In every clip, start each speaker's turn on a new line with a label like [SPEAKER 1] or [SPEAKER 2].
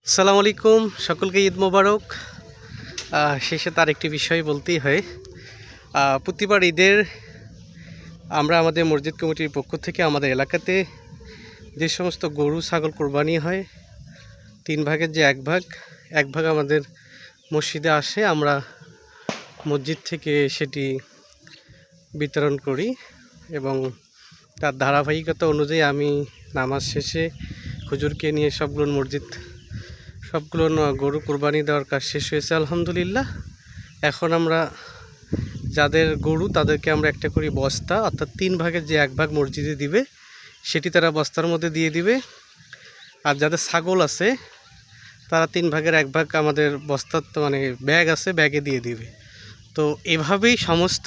[SPEAKER 1] আসসালামু আলাইকুম, সকলকে ঈদ মোবারক। শেষে তার একটি বিষয় বলতেই হয়। প্রতিবার ঈদের আমরা আমাদের মসজিদ কমিটির পক্ষ থেকে আমাদের এলাকাতে যে সমস্ত গরু ছাগল কোরবানি হয়, 3 ভাগের যে এক ভাগ আমাদের মসজিদে আসে। আমরা মসজিদ থেকে সেটি বিতরণ করি এবং তার ধারাবাহিকতা অনুযায়ী আমি নামাজ শেষে হুজুরকে নিয়ে সবগুলো গরু কোরবানি দেওয়ার কাজ শেষ হয়েছে আলহামদুলিল্লাহ। এখন আমরা যাদের গরু তাদেরকে আমরা একটা করি বস্তা, অর্থাৎ 3 ভাগের যে 1 ভাগ মসজিদে দিবে সেটি তারা বস্তার মধ্যে দিয়ে দিবে। আর যাদের ছাগল আছে তারা 3 ভাগের 1 ভাগ আমাদের বস্তার ব্যাগ আছে, ব্যাগে দিয়ে দিবে। তো এভাবেই সমস্ত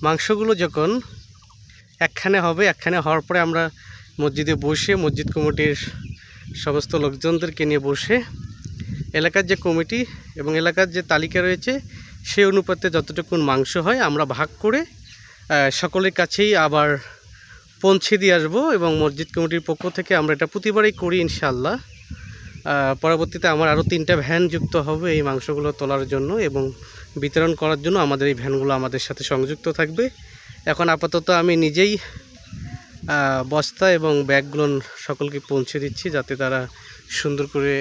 [SPEAKER 1] মাংসগুলো যখন একখানে হবে, একখানে হওয়ার পরে আমরা মসজিদে বসে মসজিদ কমিটির সমস্ত লোকজনদেরকে নিয়ে বসে এলাকার যে কমিটি এবং এলাকার যে তালিকা রয়েছে সেই অনুপাতে যতটুকুন মাংস হয় আমরা ভাগ করে সকলের কাছেই আবার পৌঁছে দিয়ে আসবো। এবং মসজিদ কমিটির পক্ষ থেকে আমরা এটা প্রতিবারই করি ইনশাআল্লাহ। পরবর্তীতে আমার আরও 3টা ভ্যান যুক্ত হবে এই মাংসগুলো তোলার জন্য এবং বিতরণ করার জন্য। আমাদের এই ভ্যানগুলো আমাদের সাথে সংযুক্ত থাকবে। এখন আপাতত আমি নিজেই বস্তা এবং ব্যাগগুলো সকলকে পৌঁছে দিচ্ছি, যাতে তারা সুন্দর করে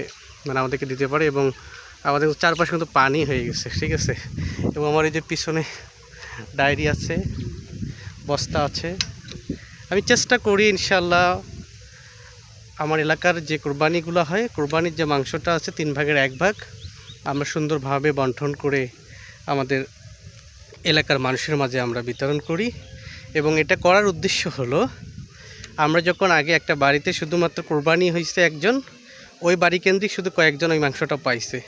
[SPEAKER 1] আমাদেরকে দিতে পারে। এবং আমাদের চারপাশে কিন্তু পানি হয়ে গেছে, ঠিক আছে। এবং আমার এই যে পিছনে ডায়েরি আছে, বস্তা আছে। আমি চেষ্টা করি ইনশাআল্লাহ আমার এলাকার যে কোরবানিগুলো হয়, কোরবানির যে মাংসটা আছে 3 ভাগের 1 ভাগ আমরা সুন্দরভাবে বন্টন করে আমাদের এলাকার মানুষের মাঝে আমরা বিতরণ করি। এবং এটা করার উদ্দেশ্য হলো, আমরা যখন আগে একটা বাড়িতে শুধুমাত্র কোরবানি হয়েছে একজন, ওই বাড়ি কেন্দ্রিক শুধু কয়েকজন ওই মাংসটা পাইছে,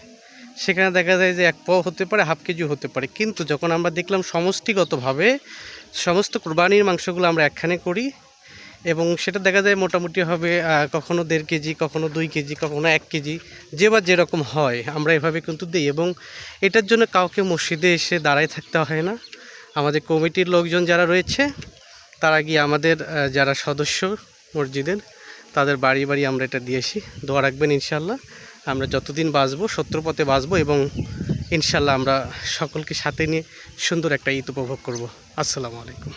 [SPEAKER 1] সেখানে দেখা যায় যে 1 পাও হতে পারে, হাফ কেজিও হতে পারে। কিন্তু যখন আমরা দেখলাম সমষ্টিগতভাবে সমস্ত কোরবানির মাংসগুলো আমরা একখানে করি এবং সেটা দেখা যায় মোটামুটি হবে কখনো 1.5 কেজি, কখনো 2 কেজি, কখনো 1 কেজি, যেরকম হয় আমরা এভাবে কিন্তু দিই। এবং এটার জন্য কাউকে মসজিদে এসে দাঁড়ায় থাকতে হয় না। আমাদের কমিটির লোকজন যারা রয়েছে তারা গিয়ে আমাদের যারা সদস্য মসজিদের তাদের বাড়ি বাড়ি আমরা এটা দিয়ে আসি। দোয়া রাখবেন ইনশাআল্লাহ আমরা যতদিন বাঁচবো সত্য পথে বাঁচবো এবং ইনশাআল্লাহ আমরা সকলকে সাথে নিয়ে সুন্দর একটা ঈদ উপভোগ করব। আসসালামু আলাইকুম।